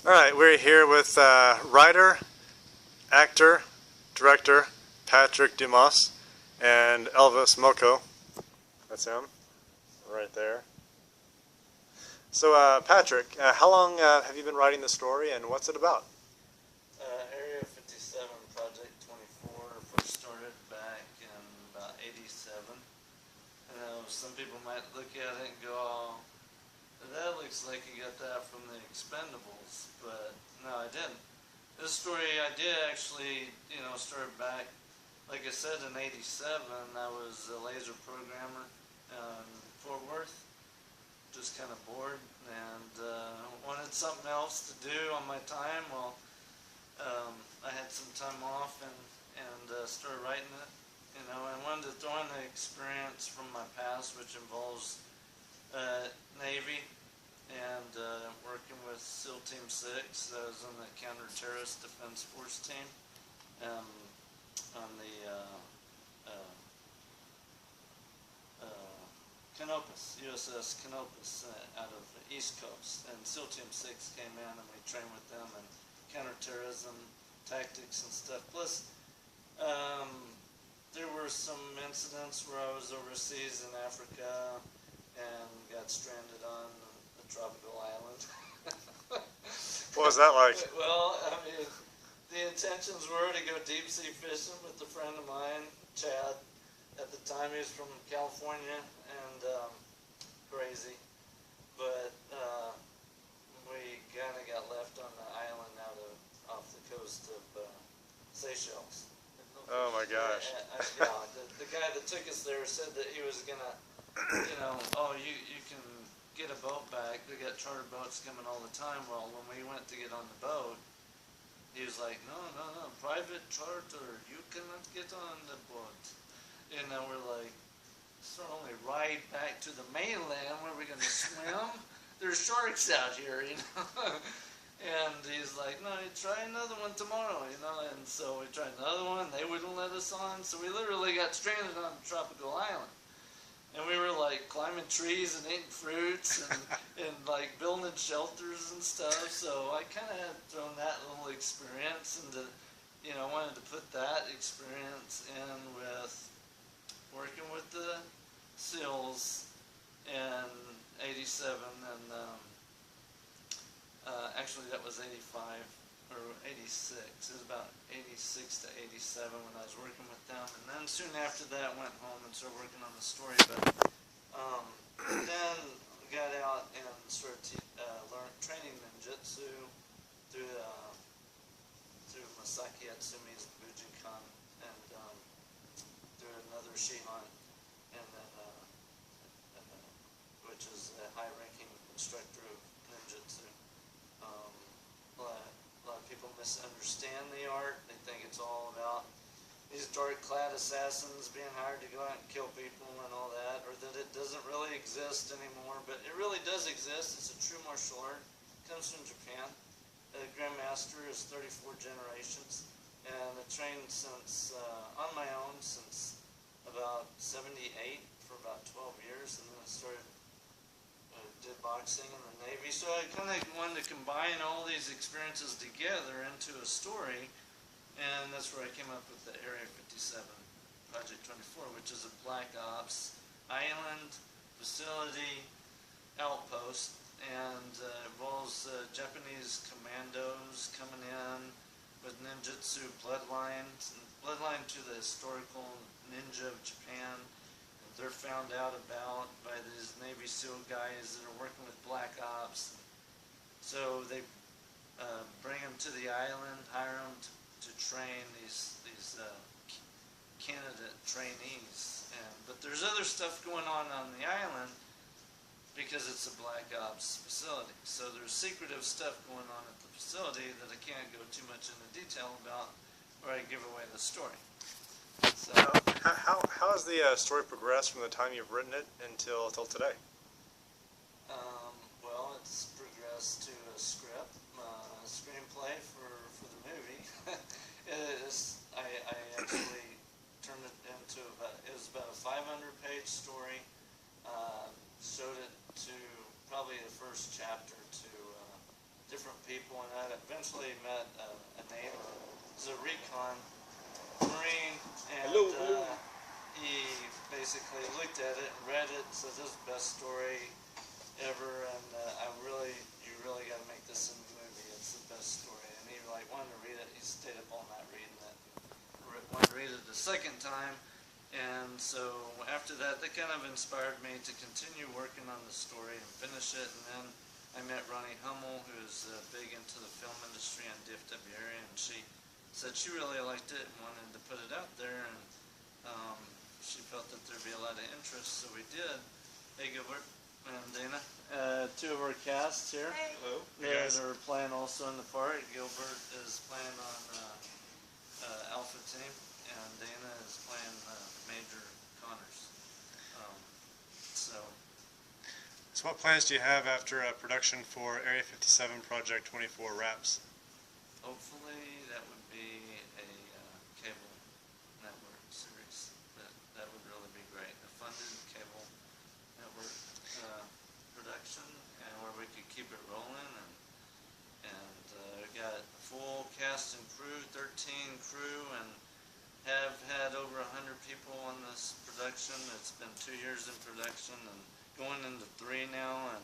All right, we're here with writer, actor, director Patrick Dumas and Elvis Moco. That's him, right there. So, Patrick, how long have you been writing the story, and what's it about? Area 57, Project 24, first started back in about 87. I know some people might look at it and go, oh, that looks like you got that from the Expendables, but no, I didn't. This story I did actually, start back, like I said, in 87. I was a laser programmer in Fort Worth, just kind of bored, and wanted something else to do on my time. Well, I had some time off and started writing it, and wanted to throw in the experience from my past, which involves Navy and working with SEAL Team 6. I was on the Counter-Terrorist Defense Force team on the Canopus, USS Canopus, out of the East Coast. And SEAL Team 6 came in and we trained with them and counterterrorism tactics and stuff. Plus, there were some incidents where I was overseas in Africa and got stranded on a tropical island. What was that like? Well, I mean, the intentions were to go deep sea fishing with a friend of mine, Chad. At the time, he was from California and crazy, but we kind of got left on the island off the coast of Seychelles. Oh my gosh. Yeah, the guy that took us there said that he was gonna, oh, you can get a boat back. They got charter boats coming all the time. Well, when we went to get on the boat, he was like, no, private charter. You cannot get on the boat. We're like, it's our only ride back to the mainland. Where are we gonna swim? There's sharks out here, And he's like, no, you try another one tomorrow, And so we tried another one. They wouldn't let us on. So we literally got stranded on a tropical island. And we were like climbing trees and eating fruits and like building shelters and stuff. So I kind of had thrown that little experience into, wanted to put that experience in with working with the SEALs in 87 and actually that was 85 or 86. It was about 86 to 87 when I was working with them, and then soon after that went home and started working on the story. But then got out and started training ninjutsu through Masaki Atsumi's Bujinkan and through another Shihan, and then which is a high-ranking instructor of ninjutsu. A lot of people misunderstand the art. They think it's all about these dark-clad assassins being hired to go out and kill people and all that, or that it doesn't really exist anymore. But it really does exist. It's a true martial art. It comes from Japan. The Grandmaster is 34 generations, and I've trained since on my own since about 78 for about 12 years, and then I started did boxing in the Navy. So I kind of wanted to combine all these experiences together into a story, and that's where I came up with the Area 57 Project 24, which is a Black Ops island facility outpost, and involves Japanese commandos coming in with ninjutsu bloodline to the historical ninja of Japan. They're found out about by these Navy SEAL guys that are working with Black Ops. So they bring them to the island, hire them to train these candidate trainees. But there's other stuff going on the island because it's a Black Ops facility. So there's secretive stuff going on at the facility that I can't go too much into detail about, or I give away the story. So, how has the story progressed from the time you've written it until today? well, it's progressed to a script, a screenplay for the movie. I actually turned it into it was about a 500-page story. Showed it to probably the first chapter to different people, and I eventually met a name. He's a recon Marine, and he basically looked at it and read it and said, "This is the best story ever, and you really got to make this in the movie. It's the best story." And he like wanted to read it. He stayed up all night reading it. Wanted to read it the second time, and so after that, that kind of inspired me to continue working on the story and finish it. And then I met Ronnie Hummel, who's big into the film industry and DFW area, and she said she really liked it and wanted to put it out there, and she felt that there'd be a lot of interest, so we did. Hey, Gilbert and Dana, two of our casts here. Hey. Hello. They're playing also in the part. Gilbert is playing on Alpha Team, and Dana is playing Major Connors. So So what plans do you have after production for Area 57 Project 24 wraps? hopefully that would be a cable network series. That would really be great. A funded cable network production, and where we could keep it rolling, and we got a full cast and crew, 13 crew, and have had over 100 people on this production. It's been 2 years in production and going into 3 now, and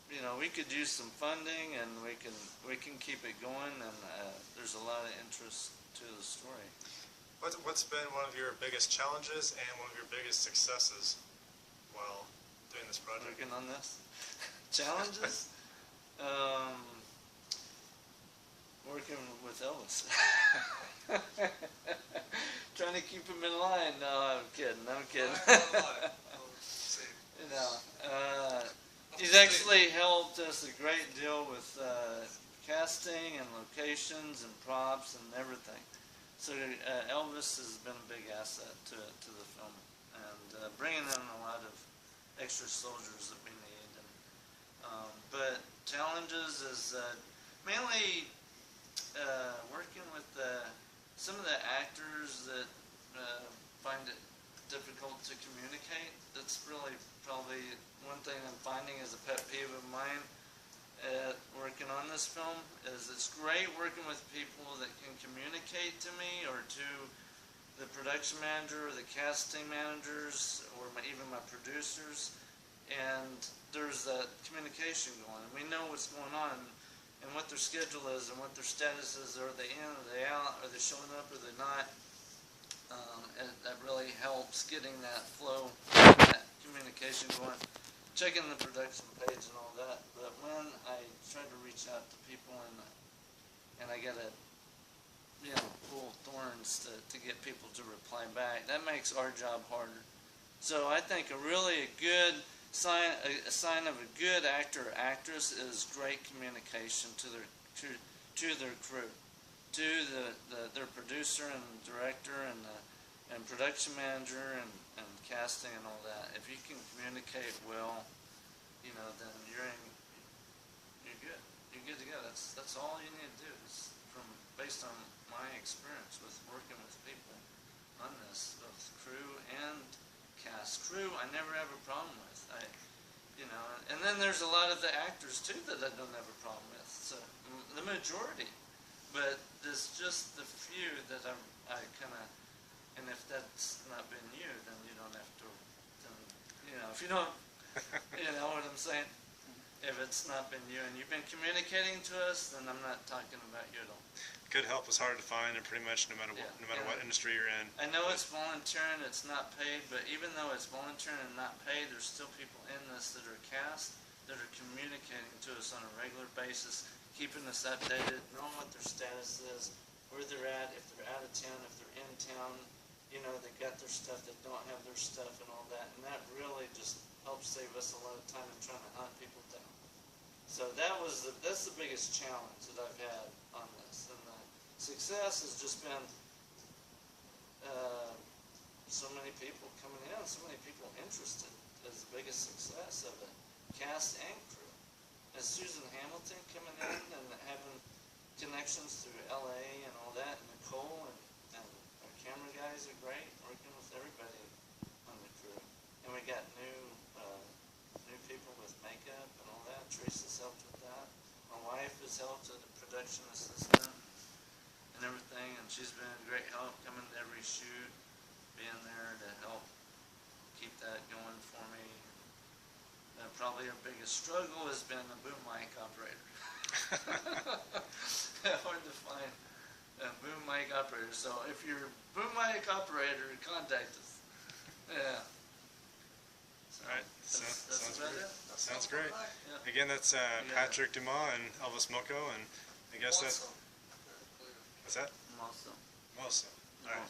you know, we could use some funding, and we can keep it going, and there's a lot of interest to the story. What's been one of your biggest challenges and one of your biggest successes while doing this project? Working on this. Challenges? Working with Elvis. Trying to keep him in line. No, I'm kidding. You know, he's actually helped us a great deal with casting and locations and props and everything. So Elvis has been a big asset to the film, and bringing in a lot of extra soldiers that we need. And, but challenges is mainly working with some of the actors that find it difficult to communicate. That's really probably one thing I'm finding is a pet peeve of mine working on this film. Is it's great working with people that can communicate to me, or to the production manager or the casting managers, or even my producers, and there's that communication going, and we know what's going on and what their schedule is and what their status is. Are they in, are they out, are they showing up, are they not? And that really helps getting that flow, that communication going, checking the production page and all that. But when I try to reach out to people and I gotta, you know, pull thorns to get people to reply back, that makes our job harder. So I think a good sign of a good actor or actress is great communication to their crew, to their producer and director and production manager and casting and all that. If you can communicate well, you know, then you're good. You're good to go. That's all you need to do. Is based on my experience with working with people on this, both crew and cast. Crew, I never have a problem with. And then there's a lot of the actors too that I don't have a problem with. So the majority, but there's just the few that I kind of. And if that's not been you, then you don't have to. Then, you know, if you don't, you know what I'm saying. If it's not been you and you've been communicating to us, then I'm not talking about you at all. Good help is hard to find, and pretty much no matter what industry you're in. I know it's volunteering, it's not paid, but even though it's volunteering and not paid, there's still people in this that are cast, that are communicating to us on a regular basis, keeping us updated, knowing what their status is, where they're at, if they're out of town, if they're in town. You know, they got their stuff, they don't have their stuff and all that, and that really just helps save us a lot of time in trying to hunt people down. So that's the biggest challenge that I've had on this, and the success has just been so many people coming in, so many people interested is the biggest success of it, cast and crew. And Susan Hamilton coming in and having connections through LA and all that, and Nicole and our camera guys are great, working with everybody on the crew. And we got new people with makeup and all that. Teresa's helped with that. My just helped as a production assistant and everything, and she's been a great help coming to every shoot, being there to help keep that going for me. Probably our biggest struggle has been the boom mic operator. Hard to find a boom mic operator. So if you're a boom mic operator, contact us. Yeah. So Alright, that's sounds about great. it. Sounds great. Yeah. Again, that's Patrick Dumas and Elvis Moco, and I guess that's... What's that? Mosso. Moso. Alright.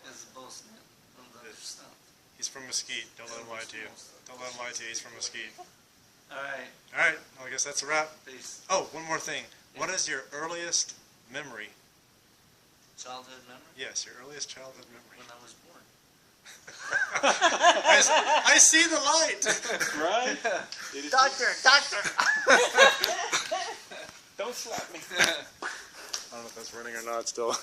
Is the boss man of the stuff. He's from Mesquite. Don't let him lie to you. Don't let him lie to you. He's from Mesquite. Alright. Alright, well, I guess that's a wrap. Peace. Oh, one more thing. What is your earliest memory? Childhood memory? Yes, your earliest childhood memory. When I was born. I see the light! Right? Doctor! Don't slap me. I don't know if that's running or not still.